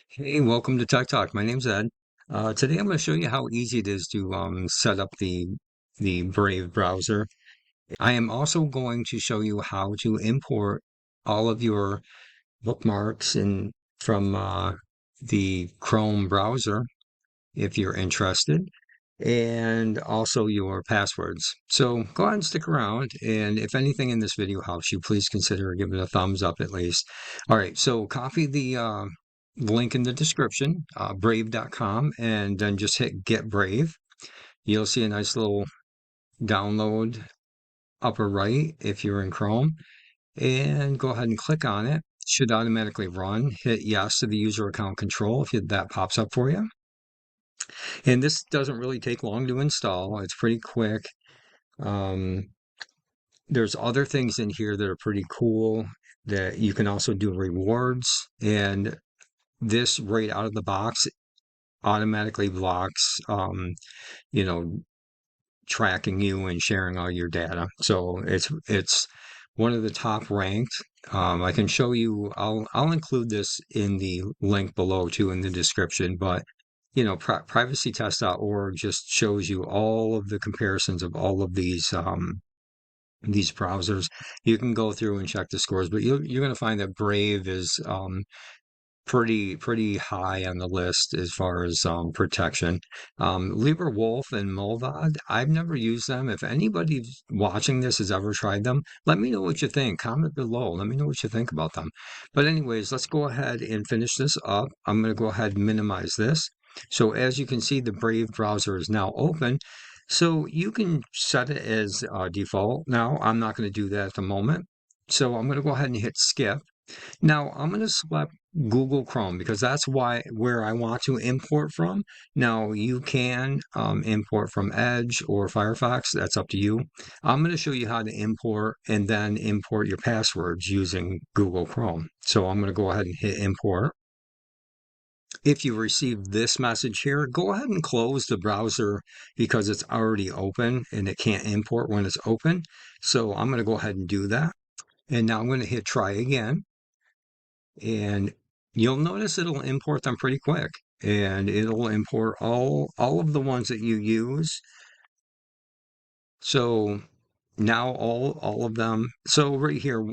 Hey, welcome to Tech Talk. My name's Ed. Today I'm going to show you how easy it is to set up the Brave browser. I am also going to show you how to import all of your bookmarks from the Chrome browser if you're interested, and also your passwords. So go ahead and stick around, and if anything in this video helps you, please consider giving it a thumbs up at least. All right, so copy the link in the description, brave.com, and then just hit Get Brave. You'll see a nice little download upper right if you're in Chrome, and go ahead and click on it. Should automatically run. Hit yes to the user account control if that pops up for you. And this doesn't really take long to install. It's pretty quick. Um, there's other things in here that are pretty cool that you can also do rewards. And this right out of the box automatically blocks, you know, tracking you and sharing all your data. So it's one of the top ranked. I can show you. I'll include this in the link below too in the description. But privacytest.org just shows you all of the comparisons of all of these browsers. You can go through and check the scores, but you're going to find that Brave is pretty high on the list as far as protection. LibreWolf and Mulvad, I've never used them. If anybody watching this has ever tried them, let me know what you think. Comment below. Let me know what you think about them. But anyways, let's go ahead and finish this up. I'm going to go ahead and minimize this. So as you can see, the Brave browser is now open. So you can set it as default. Now, I'm not going to do that at the moment. So I'm going to go ahead and hit skip. Now I'm going to select Google Chrome because that's where I want to import from. Now you can import from Edge or Firefox. That's up to you. I'm going to show you how to import and then import your passwords using Google Chrome. So I'm going to go ahead and hit import. If you receive this message here, go ahead and close the browser because it's already open and it can't import when it's open. So I'm going to go ahead and do that. And now I'm going to hit try again. And you'll notice it'll import them pretty quick, and it'll import all of the ones that you use. So now all of them. So right here,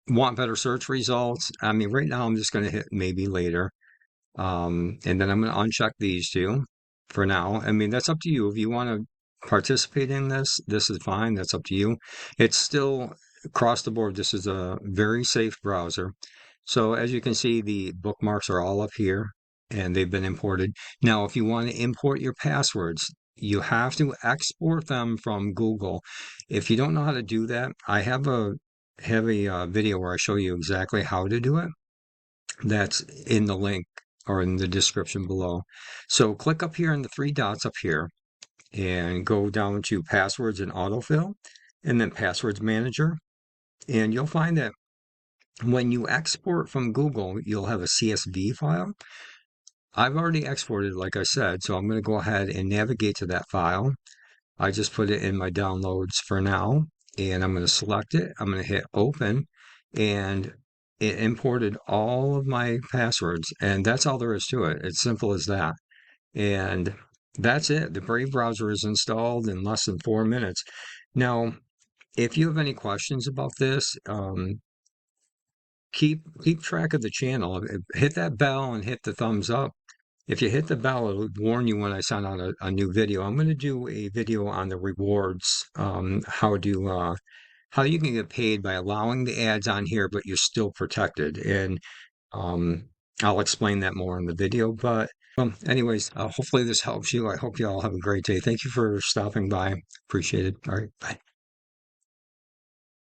want better search results. I mean, right now I'm just going to hit maybe later, and then I'm going to uncheck these two for now. I mean, that's up to you. If you want to participate in this, this is fine. That's up to you. It's still across the board. This is a very safe browser. So as you can see, the bookmarks are all up here and they've been imported. Now, if you want to import your passwords, you have to export them from Google. If you don't know how to do that, I have a video where I show you exactly how to do it. That's in the link or in the description below. So click up here in the three dots up here and go down to passwords and autofill and then passwords manager. And you'll find that when you export from Google, you'll have a CSV file. I've already exported, like I said, so I'm going to go ahead and navigate to that file. I just put it in my downloads for now, and I'm going to select it. I'm going to hit open, and it imported all of my passwords, and that's all there is to it. It's simple as that. And that's it. The Brave browser is installed in less than 4 minutes. Now, if you have any questions about this, keep track of the channel. Hit that bell and hit the thumbs up. If you hit the bell, it'll warn you when I send out a new video. I'm going to do a video on the rewards, how you can get paid by allowing the ads on here, but you're still protected. And um, I'll explain that more in the video. But anyways, hopefully this helps you. I hope you all have a great day. Thank you for stopping by. Appreciate it. All right, bye.